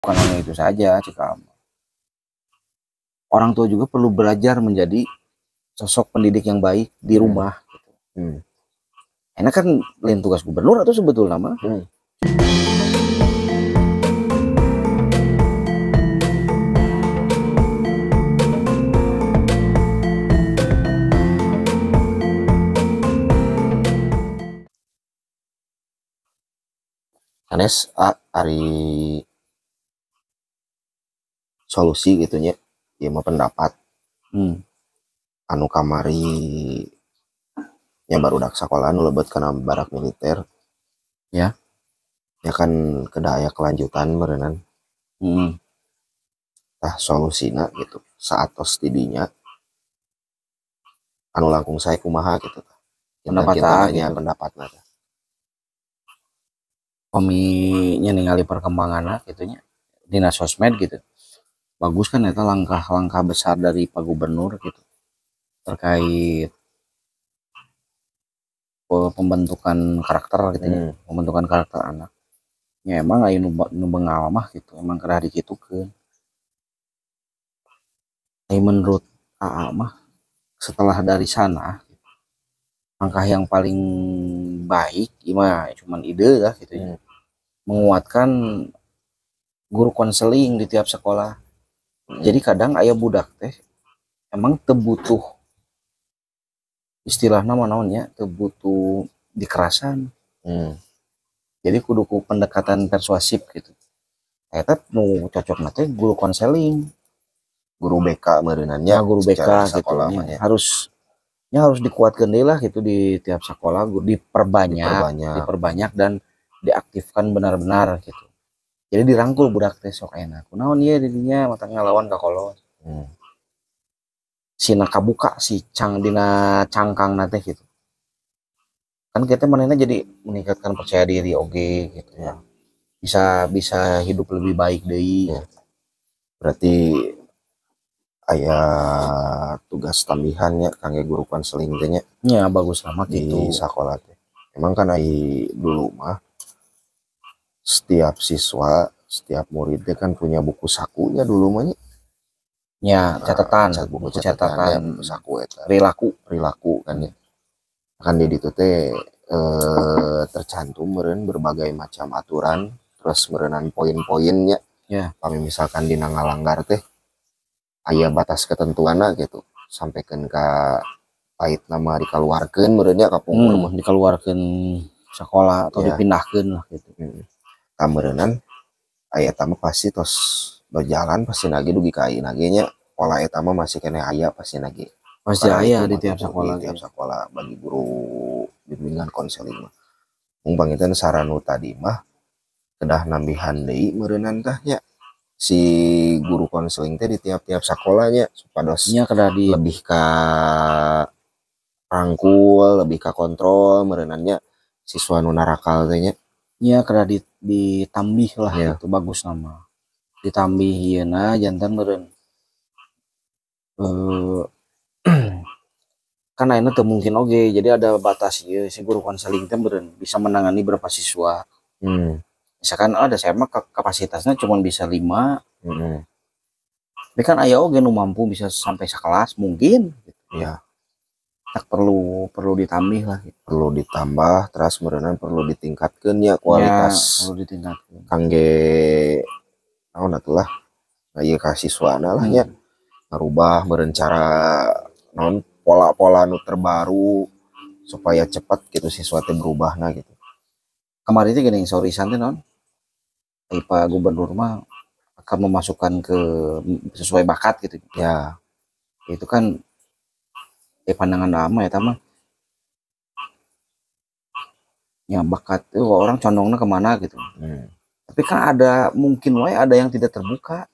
bukan hanya itu saja, Cika. Orang tua juga perlu belajar menjadi sosok pendidik yang baik di rumah. Enak kan lain tugas gubernur atau sebetulnya mah. Sanes ari solusi gitunya ya mau pendapat anu kamari nya barudak sakola anu lebet kana barak militer ya kan kedaya kelanjutan berenang tah solusina gitu saat tos tidinya anu langkung saya kumaha gitu pendapatnya Kominya ningali perkembangan gitunya dinas sosmed gitu bagus kan itu langkah-langkah besar dari Pak Gubernur gitu terkait pembentukan karakter gitu ya pembentukan karakter anak ya emang aya nu bengal mah gitu emang kerah dikitukeun menurut AA mah setelah dari sana langkah yang paling baik gimana cuman ide lah gitu ya menguatkan guru konseling di tiap sekolah jadi kadang ayah budak teh emang tebutuh istilah naon-naonnya tebutuh dikerasan jadi kudu pendekatan persuasif gitu eta mau cocok nanti guru konseling guru BK merenannya guru BK gitu ya. harus dikuatkan deh lah gitu di tiap sekolah diperbanyak dan diaktifkan benar-benar gitu jadi dirangkul budak teh sok enak kunaon ieu didinya mata ngalawan ka kolot sina kabuka si dina cangkang nate gitu kan kita manehna jadi meningkatkan percaya diri gitu ya bisa hidup lebih baik deui berarti aya tugas tambahannya kangge guru konseling teh nya ya bagus amat di gitu sakola teh emang kan dulu mah setiap siswa setiap murid kan punya buku sakunya dulu mah ya catatan buku catatan buku saku eta perilaku kan ya kan di ditu teh tercantum meureun berbagai macam aturan terus meureunnan poin-poinnya ya kami misalkan dina ngalanggar teh aya batas ketentuanna gitu sampaikan ka pait nama dikeluarkeun meureunnya ka pungkur mah dikeluarkeun sekolah atau dipindahkeun lah gitu kameureunnan aya eta mah pasti tos berjalan pasti nage dugi ka ayeuna ge nya pola eta mah masih kene aya pasti nage pasti aya di tiap sekolah bagi guru bimbingan konseling mah mung pangeutan saranu tadi mah kedah nambihan deui meureunnan tah nya si guru konseling teh di tiap-tiap sekolahnya supados lebih ka rangkul lebih ka kontrol mereunannya siswa nu narakal teh nya nya kedah ditambih lah itu bagus nama ditambih ieuna jantan meureun kan ayeuna teu mungkin oge jadi ada batas ieu si guru konseling teh meureun bisa menangani berapa siswa misalkan ada saya mah kapasitasnya cuma bisa 5 tapi kan aya oge nu mampu bisa sampai sekelas mungkin gitu. Ya tak perlu ditambih lah gitu. Perlu ditambah terus meureunnan perlu ditingkatkeun ya kualitas perlu ditingkatkeun kangge naon atulah ieu ka siswana lah nya ngarubah meureun cara naon pola-pola nu terbaru supaya cepat gitu siswa teh berubahna gitu kemarin teh geuning saurisan teh naon Pak Gubernur mah akan memasukkan ke sesuai bakat gitu ya itu kan pandangan lama ya mah ya bakat itu orang condongnya kemana gitu tapi kan ada mungkin ada yang tidak terbuka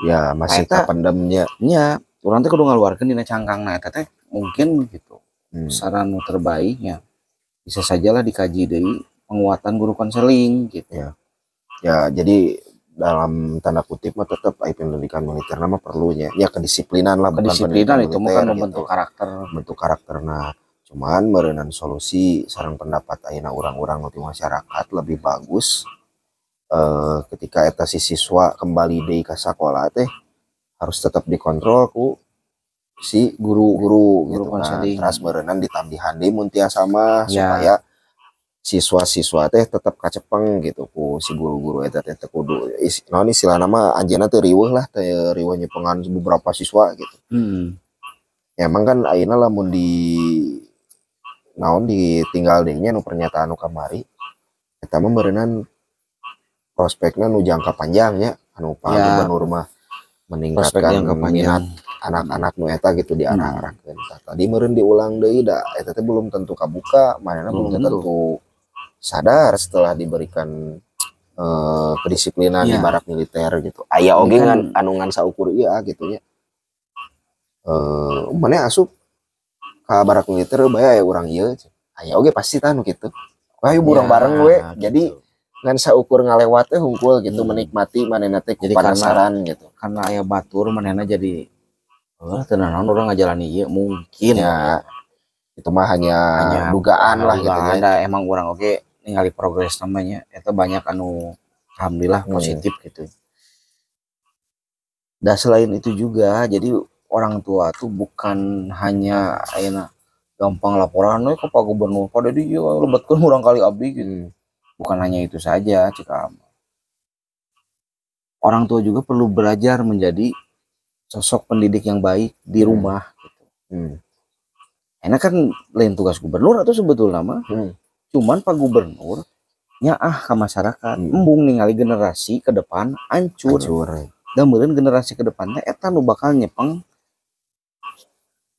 ya masih kapendemnya nya orang teh kudu ngaluarkeun dina cangkangna eta teh mungkin gitu saran terbaiknya bisa sajalah dikaji deui penguatan guru konseling gitu ya jadi dalam tanda kutip mah tetap pendidikan militer nama perlunya ya kedisiplinan lah kedisiplinan itu kan membentuk gitu. karakterna cuman meureunan solusi sareng pendapat ayeuna urang-urang nu masyarakat lebih bagus ketika eta si siswa kembali deui ka sakola teh harus tetap dikontrol ku si guru-guru gitu kan. Terus meureunnan ditambihan deui mun tiasa mah supaya siswa-siswa teh tetap kacepeng gitu ku si guru-guru eta teh kudu naon istilahna mah anjeunna teh riweuh lah, teh riweuh nyepengan beberapa siswa gitu. Ya, emang kan ayeuna lamun di naon ditinggal deui nya nu pernyataan nu kamari eta mah meureunnan prospekna nu jangka panjang ya, anu Pak Gubernur mah meningkatkan minat anak-anak nu eta gitu diarah-arahkeun. Tadi meureun diulang deui da eta teh belum tentu kabuka, manehna belum tentu sadar setelah diberikan kedisiplinan di barak militer gitu. Aya oge kan anu ngan saukur ieu gitu nya. Maneh asup ka barak militer bae aya urang ieu. Aya oge pasti tah nu kitu. Ayo burang bareng we. Jadi ngan saukur ngalewat teh hungkul gitu menikmati manehna teh penasaran gitu. Karena aya batur manehna jadi teu naon urang ngajalani ieu mungkin ya. Itu mah hanya dugaan lah gitu ya. Ada emang orang oke ningali progres namanya itu banyak anu alhamdulillah positif gitu. Dan selain itu juga jadi orang tua tuh bukan hanya ayeuna gampang laporan ke Pak Gubernur pada dia lebatkeun urang kali abdi gitu. Bukan hanya itu saja cika. Orang tua juga perlu belajar menjadi sosok pendidik yang baik di rumah gitu. Enak kan lain tugas gubernur atau sebetulnya mah cuman Pak Gubernur nyaah ke masyarakat embung ningali generasi ke depan hancur. Dan meureun generasi ke depannya eta nu bakal nyepeng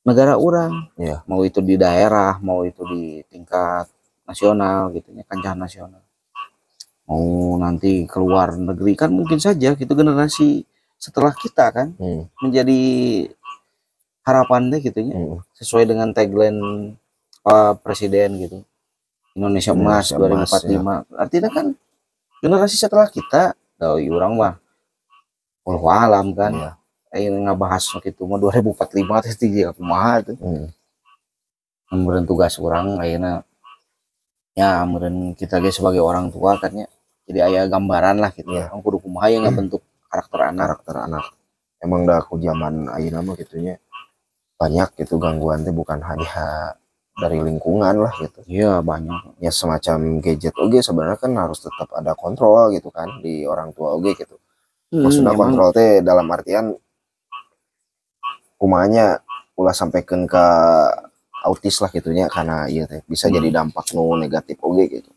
negara orang mau itu di daerah mau itu di tingkat nasional gitu ya, kancah nasional mau nanti keluar negeri kan mungkin saja gitu generasi setelah kita kan menjadi harapannya gitu ya sesuai dengan tagline Presiden gitu Indonesia Emas 2045 artinya kan generasi setelah kita dari orang mah wallahu alam kan ini ngabahas gitu mah 2045 teh tiga kumaha tuh meureun tugas orang ayeuna ya meureun kita ge sebagai orang tua katanya jadi aya gambaran lah gitu ya kudu kumaha yang ngabentuk karakter anak emang dah ku zaman ayeuna mah gitunya banyak gitu gangguan teh bukan hanya dari lingkungan lah gitu. Iya banyak. Ya semacam gadget oge sebenarnya kan harus tetap ada kontrol gitu kan di orang tua oge gitu. Maksudnya kontrol teh dalam artian kumanya ulah sampaikan ke autis lah gitunya karena iya teh bisa jadi dampak nu negatif oge gitu.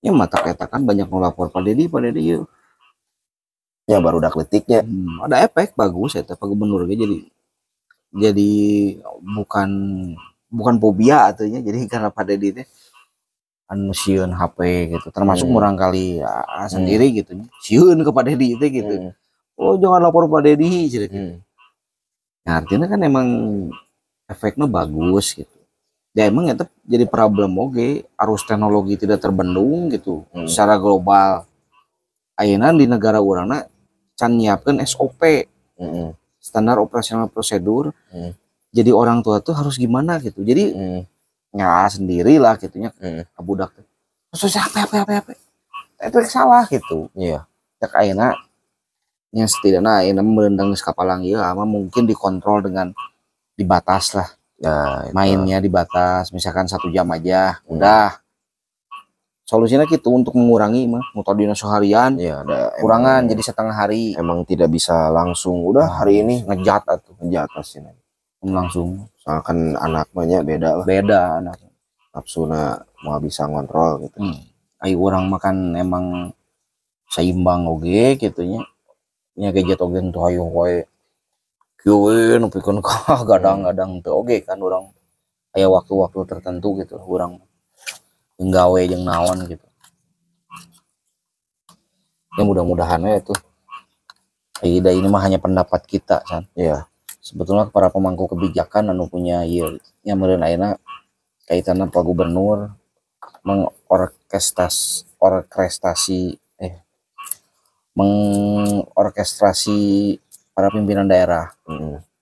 Ya mata kita kan banyak ngelapor pada dia. Ya baru dak letiknya. Ada efek bagus ya Pak Gubernur jadi bukan fobia atunya jadi karena pada di teh anu sieun HP gitu termasuk orang kali sendiri gitu sieun kepada di teh gitu. Oh jangan lapor pada di gitu. Nah artinya kan emang efeknya bagus gitu. Ya emang itu jadi problem oke arus teknologi tidak terbendung gitu secara global. Ayeuna di negara urangna can nyiapkeun SOP. Standar operasional prosedur. Jadi orang tua tuh harus gimana gitu. Jadi ya sendirilah gitunya budak tuh. Terus apa. Itu salah gitu. Iya. Ya ayeuna nya setidaknya ayeuna merendang geus kapalang ieu ama mungkin dikontrol dengan dibatas lah. Ya, mainnya dibatas misalkan 1 jam aja udah. Solusinya gitu untuk mengurangi mah mutadina seharian ya ada kurangan jadi setengah hari emang tidak bisa langsung udah hari ini ngejat atau ngejat pasti langsung soalnya kan anak banyak beda anak nafsuna mau bisa ngontrol gitu ayo orang makan emang seimbang oge gitunya nya gadget oge tuh ayo wae kieu nepikeun ka gadang-gadang teu oge kan orang aya waktu-waktu tertentu gitu orang nggawe jeung naon gitu. Ya mudah-mudahan ya itu. Ini mah hanya pendapat kita kan. Iya. Sebetulnya para pemangku kebijakan anu punya ieu nya meureun ayeuna kaitanna Pak Gubernur mengorkestrasi para pimpinan daerah,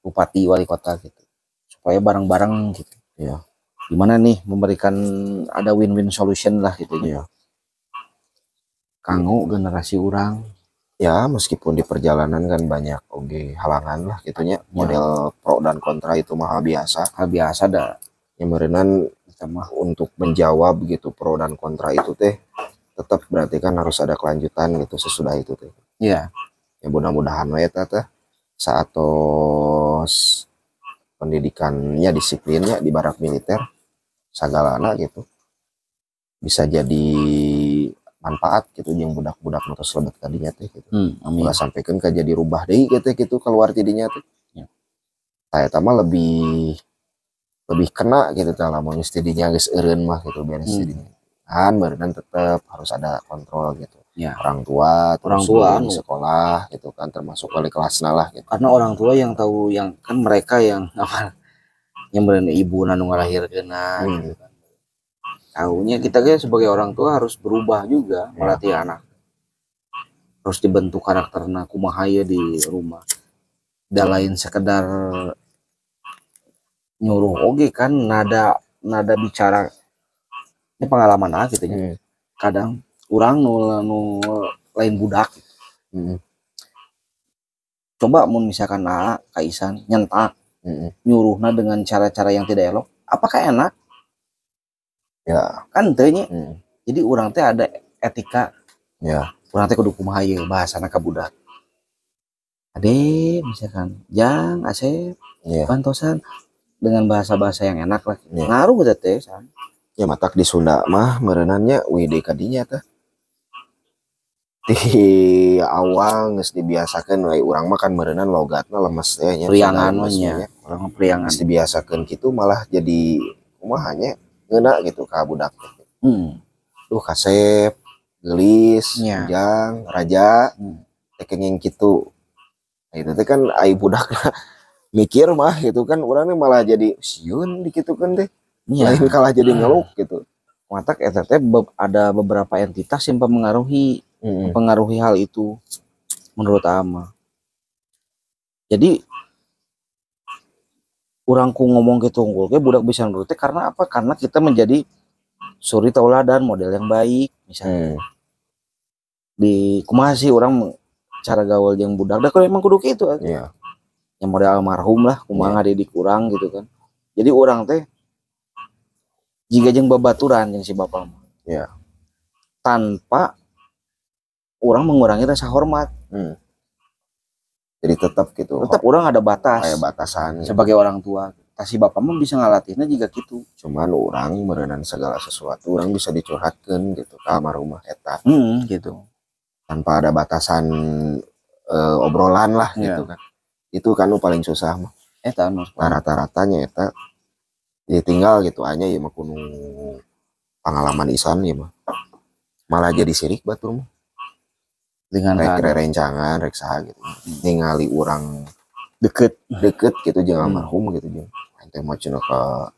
bupati, wali kota gitu. Supaya bareng-bareng gitu. Iya. gimana nih memberikan ada win-win solution lah gitu ya. Kanggo generasi orang ya meskipun di perjalanan kan banyak halangan lah gitunya, model pro dan kontra itu mah biasa dah yang merenan untuk menjawab gitu pro dan kontra itu teh tetap berarti kan harus ada kelanjutan gitu sesudah itu teh ya mudah-mudahan we teh saat pendidikannya disiplinnya di barak militer sagalana gitu bisa jadi manfaat gitu yang budak-budak motos lebet tadinya teh gitu. Ulah sampaikan ke jadi rubah deui gitu keluar tidinya teh. Saya tama lebih kena gitu tah lamun tidinya geus eureun mah gitu beres tidinya. Kan berenang tetap harus ada kontrol gitu. Orang tua di sekolah gitu kan termasuk wali kelasna lah gitu. Karena orang tua yang tahu yang kan mereka yang berenang ibu nanu ngalahirkeun gitu kan. Tahunya kita kan sebagai orang tua harus berubah juga melatih anak, harus dibentuk karakterna kumaha ya di rumah, dan lain sekedar nyuruh kan nada bicara ini pengalaman gitu ya. Kadang orang nu lain budak coba mau misalkan Kaisan nyentak nyuruhna dengan cara-cara yang tidak elok, apakah enak? Ya kan tanya jadi orang teh ada etika orang teh kudu kumaha ye bahasana ka budak ade misalkan jang Asep pantosan dengan bahasa-bahasa yang enak lah ngaruh teh ya matak di Sunda mah merenannya WD kadinya teh di awal geus dibiasakeun we urang mah kan merenan logatna lemes teh nya priangan nya orang priangan dibiasakeun kitu malah jadi kumahanya ngeuna gitu ka budak duh Kasep gelis Ujang Raja tekengeng gitu itu teh kan ai budak mikir mah gitu kan orangnya malah jadi sieun dikitukeun teh lain kalah jadi ngeluk gitu matak eta teh ada beberapa entitas yang mempengaruhi hal itu menurut ama. Jadi orang ku ngomong gitu unggul budak bisa nurut karena apa? Karena kita menjadi suri tauladan model yang baik misalnya. Di kumaha sih orang cara gaul yang budak dah kalau emang kudu gitu yang model almarhum lah kumaha ngadidik urang gitu kan. Jadi orang teh jika jeung babaturan yang si bapak tanpa orang mengurangi rasa hormat. Jadi tetap gitu. Tetap orang ada batas. Kayak batasan. Sebagai orang tua, si bapak mah bisa ngalatihnya juga gitu. Cuman orang merenang segala sesuatu, orang bisa dicurhatkan gitu ke almarhumah eta. Gitu. Tanpa ada batasan obrolan lah gitu kan. Itu kan paling susah mah. Eta rata-ratanya eta ditinggal gitu aja ya mah kuno pengalaman isan ya mah. Malah jadi sirik batur mah. Dengan rencangan reksa gitu ningali orang deket gitu jangan almarhum gitu jeung ente mah cenah ka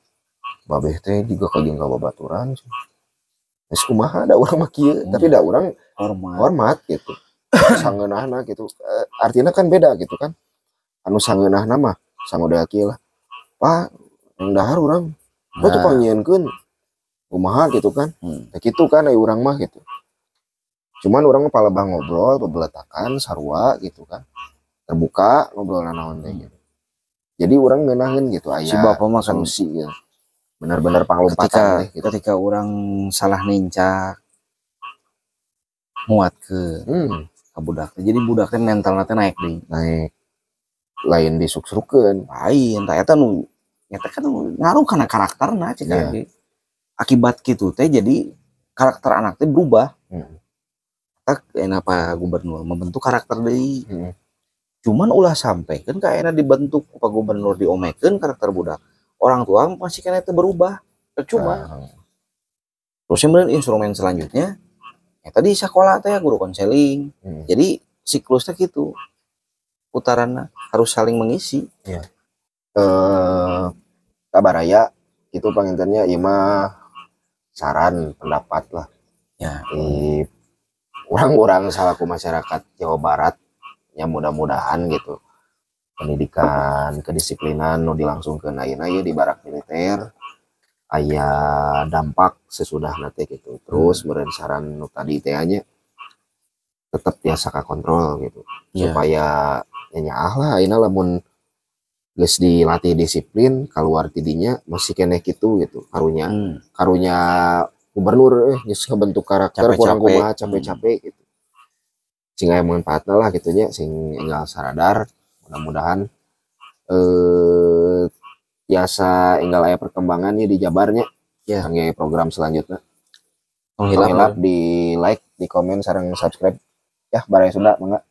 babeh teh juga kagem ka babaturan geus kumaha da urang mah kieu tapi da urang hormat gitu sangeunahna gitu artinya kan beda gitu kan anu sangeunahna mah samodel kieu lah Pak yang dahar urang tuh pangieunkeun kumaha gitu kan teh kitu kan ai urang mah gitu. Cuman orang palebah ngobrol, bebeletakan, sarua gitu kan. Terbuka ngobrol naon teh gitu. Jadi orang ngeunaheun gitu aya si bapak mah solusi gitu. Benar-benar panglompatan gitu. Ketika orang salah nincak muat ke budak. Jadi budaknya mentalnya naik deui. Naik. Lain disuk-sukeun. Lain tah eta nu nyata kan ngaruh kana karakterna cika akibat gitu teh jadi karakter anak teh berubah. Kenapa gubernur membentuk karakter deui. Cuman ulah sampai kan kayaknya dibentuk Pak Gubernur diomekeun karakter budak. Orang tua masih kena itu berubah. Cuma terus kemudian instrumen selanjutnya tadi sekolah teh guru konseling. Jadi siklusnya gitu. Putarannya harus saling mengisi. Kabaraya itu pangintennya imah saran pendapat lah. Di orang-orang salaku masyarakat Jawa Barat yang mudah-mudahan gitu pendidikan kedisiplinan nu dilangsungkeun ayeuna di barak militer aya dampak sesudah nanti gitu. Terus meureun saran nu tadi teh nya tetap biasa kontrol gitu supaya nyaah lah ayeuna lamun geus dilatih disiplin keluar tidinya masih keneh gitu karunya karunya gubernur geus ngebentuk karakter kurang kumaha capek-capek gitu sehingga yang manfaatnya lah gitunya sing enggal saradar mudah-mudahan biasa enggal aya perkembangannya di Jabarnya kangge program selanjutnya hilap di like di komen sareng subscribe ya baraya Sunda mangga